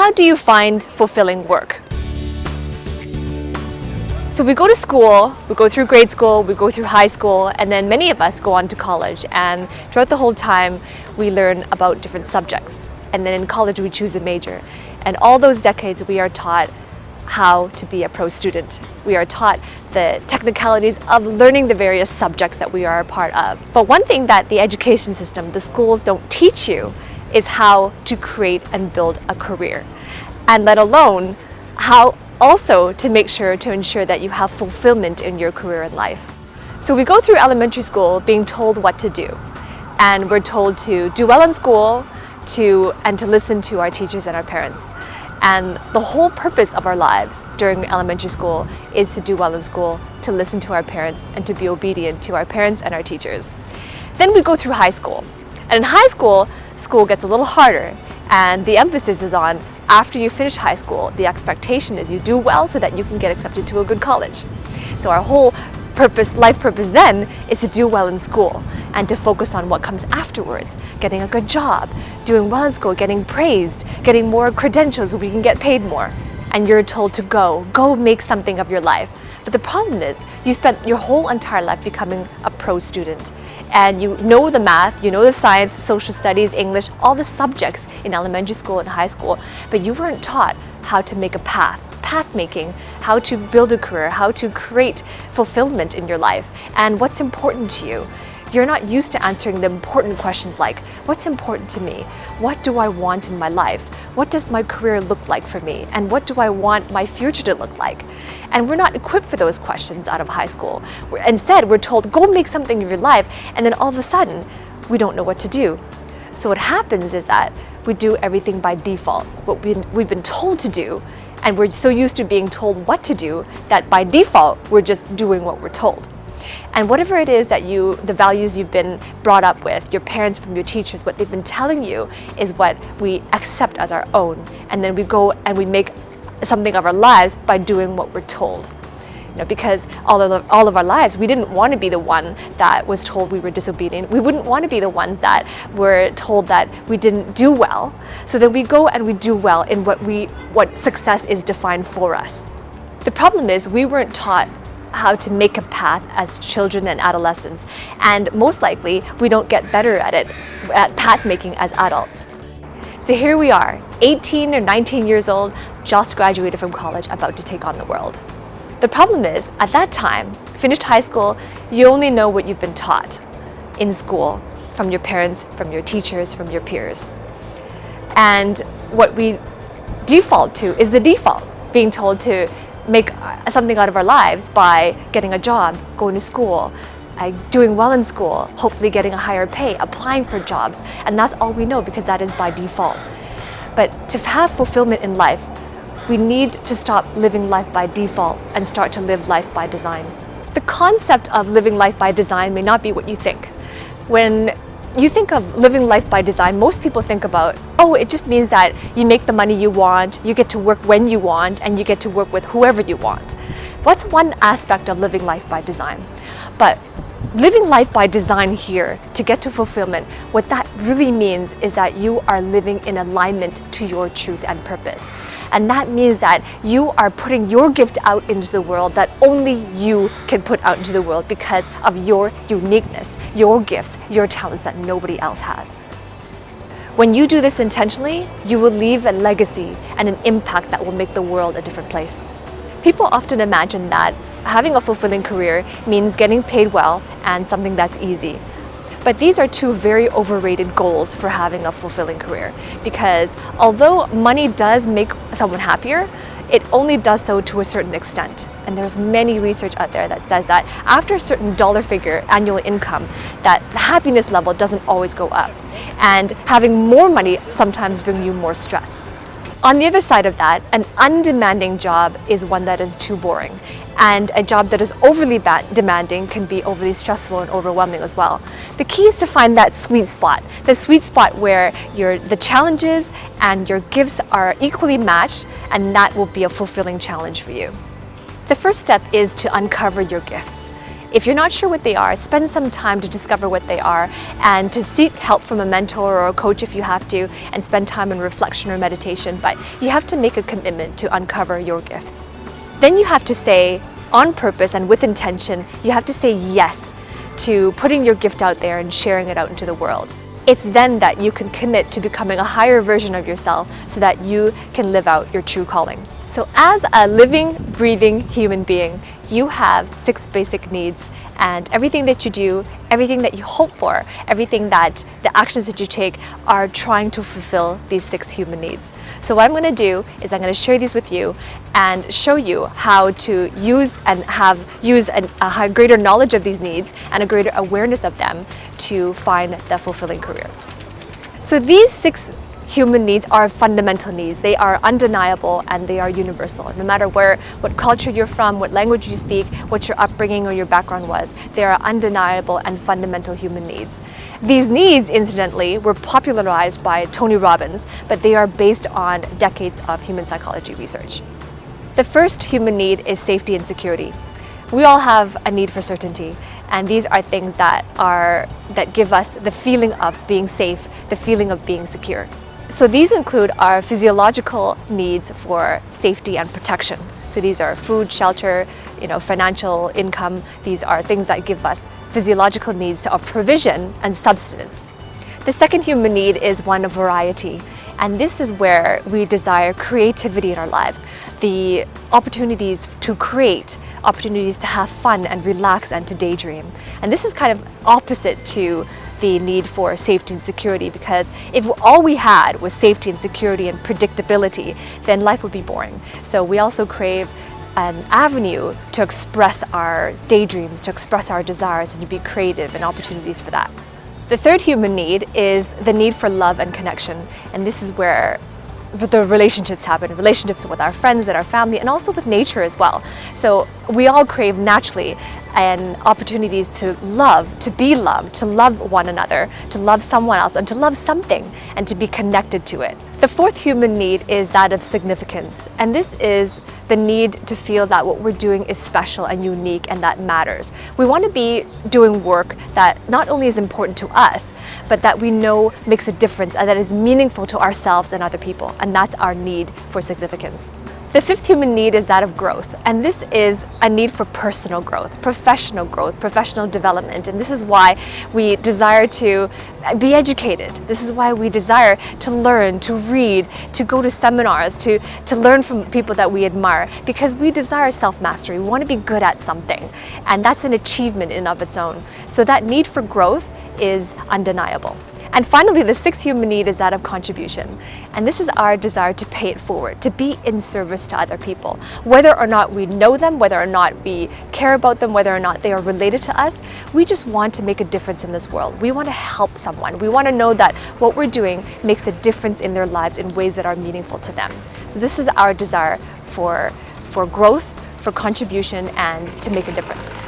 how do you find fulfilling work? So we go to school, we go through grade school, we go through high school, and then many of us go on to college. And throughout the whole time, we learn about different subjects. And then in college, we choose a major. And all those decades, we are taught how to be a pro student. We are taught the technicalities of learning the various subjects that we are a part of. But one thing that the education system, the schools don't teach you is how to create and build a career. And let alone how also to make sure to ensure that you have fulfillment in your career in life. So we go through elementary school being told what to do. And we're told to do well in school, to listen to our teachers and our parents. And the whole purpose of our lives during elementary school is to do well in school, to listen to our parents, and to be obedient to our parents and our teachers. Then we go through high school. And in high school, school gets a little harder. And the emphasis is on after you finish high school, the expectation is you do well so that you can get accepted to a good college. So our whole life purpose then is to do well in school and to focus on what comes afterwards, getting a good job, doing well in school, getting praised, getting more credentials so we can get paid more. And you're told to go make something of your life. But the problem is you spent your whole entire life becoming a pro student. And you know the math, you know the science, social studies, English, all the subjects in elementary school and high school, but you weren't taught how to make a path making, how to build a career, how to create fulfillment in your life, and what's important to you. You're not used to answering the important questions like, what's important to me? What do I want in my life? What does my career look like for me? And what do I want my future to look like? And we're not equipped for those questions out of high school. Instead, we're told, go make something of your life, and then all of a sudden, we don't know what to do. So what happens is that we do everything by default, what we've been told to do, and we're so used to being told what to do that by default, we're just doing what we're told. And whatever it is that the values you've been brought up with, your parents, from your teachers, what they've been telling you is what we accept as our own. And then we go and we make something of our lives by doing what we're told. Because all of our lives, we didn't want to be the one that was told we were disobedient. We wouldn't want to be the ones that were told that we didn't do well. So then we go and we do well in what success is defined for us. The problem is we weren't taught how to make a path as children and adolescents, and most likely we don't get better at it, at path making as adults. So here we are, 18 or 19 years old, just graduated from college, about to take on the world. The problem is, at that time, finished high school, you only know what you've been taught in school, from your parents, from your teachers, from your peers. And what we default to is the default, being told to make something out of our lives by getting a job, going to school, doing well in school, hopefully getting a higher pay, applying for jobs. And that's all we know because that is by default. But to have fulfillment in life, we need to stop living life by default and start to live life by design. The concept of living life by design may not be what you think. When you think of living life by design, most people think about, oh, it just means that you make the money you want, you get to work when you want, and you get to work with whoever you want. That's one aspect of living life by design. But living life by design here, to get to fulfillment, what that really means is that you are living in alignment to your truth and purpose. And that means that you are putting your gift out into the world that only you can put out into the world because of your uniqueness, your gifts, your talents that nobody else has. When you do this intentionally, you will leave a legacy and an impact that will make the world a different place. People often imagine that having a fulfilling career means getting paid well and something that's easy. But these are two very overrated goals for having a fulfilling career, because although money does make someone happier, it only does so to a certain extent. And there's many research out there that says that after a certain dollar figure annual income, that the happiness level doesn't always go up. And having more money sometimes brings you more stress. On the other side of that, an undemanding job is one that is too boring. And a job that is overly demanding can be overly stressful and overwhelming as well. The key is to find that sweet spot, the sweet spot where the challenges and your gifts are equally matched, and that will be a fulfilling challenge for you. The first step is to uncover your gifts. If you're not sure what they are, spend some time to discover what they are and to seek help from a mentor or a coach if you have to, and spend time in reflection or meditation. But you have to make a commitment to uncover your gifts. Then you have to say, on purpose and with intention, you have to say yes to putting your gift out there and sharing it out into the world. It's then that you can commit to becoming a higher version of yourself so that you can live out your true calling. So as a living, breathing human being, you have 6 basic needs, and everything that you do, everything that you hope for, everything that the actions that you take are trying to fulfill these 6 human needs. So what I'm going to do is I'm going to share these with you and show you how to use a greater knowledge of these needs and a greater awareness of them to find the fulfilling career. So these 6 human needs are fundamental needs. They are undeniable and they are universal. No matter what culture you're from, what language you speak, what your upbringing or your background was, they are undeniable and fundamental human needs. These needs, incidentally, were popularized by Tony Robbins, but they are based on decades of human psychology research. The first human need is safety and security. We all have a need for certainty, and these are things that give us the feeling of being safe, the feeling of being secure. So these include our physiological needs for safety and protection. So these are food, shelter, financial income. These are things that give us physiological needs of provision and subsistence. The second human need is one of variety. And this is where we desire creativity in our lives, the opportunities to create, opportunities to have fun and relax and to daydream. And this is kind of opposite to the need for safety and security, because if all we had was safety and security and predictability, then life would be boring. So we also crave an avenue to express our daydreams, to express our desires, and to be creative, and opportunities for that. The third human need is the need for love and connection, and this is where the relationships happen, relationships with our friends and our family, and also with nature as well. So we all crave naturally and opportunities to love, to be loved, to love one another, to love someone else, and to love something, and to be connected to it. The fourth human need is that of significance, and this is the need to feel that what we're doing is special and unique and that matters. We want to be doing work that not only is important to us, but that we know makes a difference and that is meaningful to ourselves and other people, and that's our need for significance. The fifth human need is that of growth, and this is a need for personal growth, professional development, and this is why we desire to be educated. This is why we desire to learn, to read, to go to seminars, to learn from people that we admire, because we desire self-mastery. We want to be good at something, and that's an achievement in and of its own. So that need for growth is undeniable. And finally, the sixth human need is that of contribution. And this is our desire to pay it forward, to be in service to other people. Whether or not we know them, whether or not we care about them, whether or not they are related to us, we just want to make a difference in this world. We want to help someone. We want to know that what we're doing makes a difference in their lives in ways that are meaningful to them. So this is our desire for growth, for contribution, and to make a difference.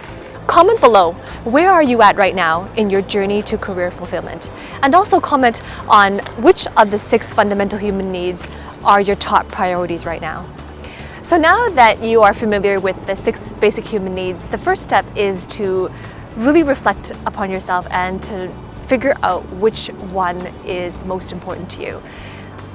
Comment below, where are you at right now in your journey to career fulfillment? And also comment on which of the 6 fundamental human needs are your top priorities right now. So now that you are familiar with the 6 basic human needs, the first step is to really reflect upon yourself and to figure out which one is most important to you.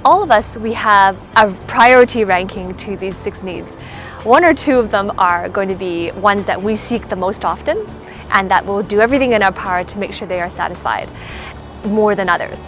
All of us, we have a priority ranking to these 6 needs. 1 or 2 of them are going to be ones that we seek the most often, and that will do everything in our power to make sure they are satisfied more than others.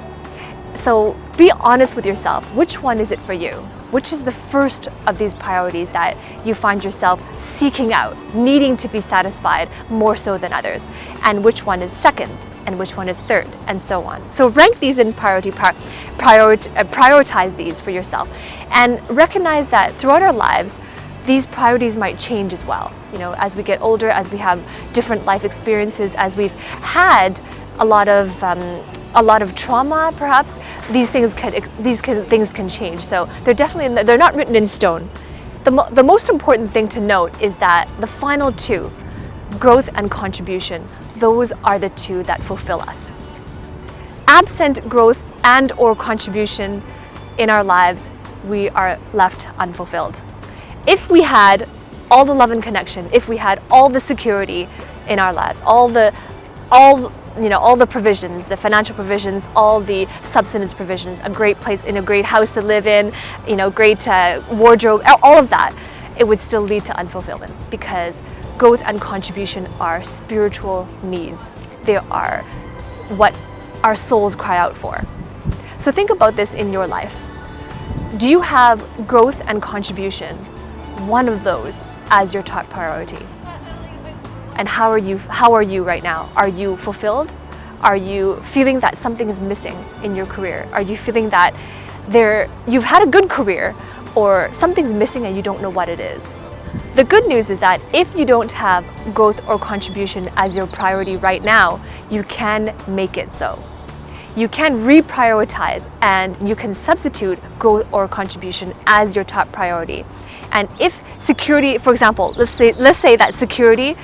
So be honest with yourself. Which one is it for you? Which is the first of these priorities that you find yourself seeking out, needing to be satisfied more so than others? And which one is second? And which one is third? And so on. So rank these in priority, prioritize these for yourself, and recognize that throughout our lives, these priorities might change as well. As we get older, as we have different life experiences, as we've had a lot of trauma, perhaps these things can change. So they're not written in stone. The most important thing to note is that the final 2, growth and contribution, those are the 2 that fulfill us. Absent growth and/or contribution in our lives, we are left unfulfilled. If we had all the love and connection, if we had all the security, in our lives. All the provisions, the financial provisions, all the subsistence provisions, a great place in a great house to live in, great wardrobe, all of that, it would still lead to unfulfillment, because growth and contribution are spiritual needs. They are what our souls cry out for. So think about this in your life. Do you have growth and contribution, one of those, as your top priority? And how are you right now? Are you fulfilled? Are you feeling that something is missing in your career? Are you feeling that you've had a good career, or something's missing and you don't know what it is? The good news is that if you don't have growth or contribution as your priority right now, you can make it so. You can reprioritize, and you can substitute growth or contribution as your top priority. And if security, for example, let's say that certainty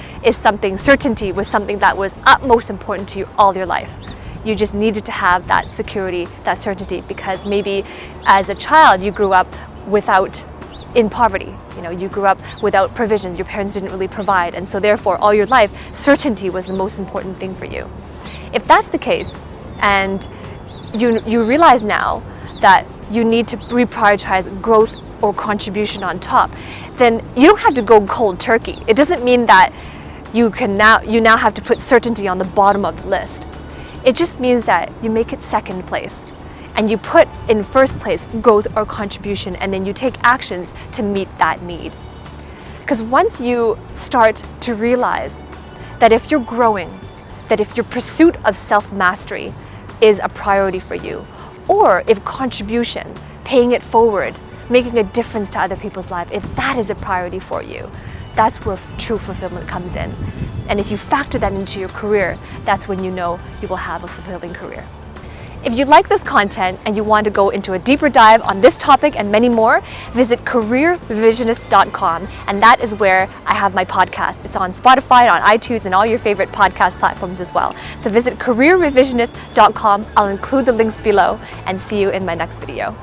was something that was utmost important to you all your life. You just needed to have that security, that certainty, because maybe as a child you grew up in poverty. You grew up without provisions. Your parents didn't really provide, and so therefore all your life certainty was the most important thing for you. If that's the case, and you realize now that you need to reprioritize growth or contribution on top, then you don't have to go cold turkey. It doesn't mean that you now have to put certainty on the bottom of the list. It just means that you make it second place, and you put in first place growth or contribution, and then you take actions to meet that need. Because once you start to realize that if you're growing, that if your pursuit of self-mastery is a priority for you, or if contribution, paying it forward, making a difference to other people's lives, if that is a priority for you, that's where true fulfillment comes in. And if you factor that into your career, that's when you know you will have a fulfilling career. If you like this content and you want to go into a deeper dive on this topic and many more, visit careerrevisionist.com, and that is where I have my podcast. It's on Spotify, on iTunes, and all your favorite podcast platforms as well. So visit careerrevisionist.com. I'll include the links below, and see you in my next video.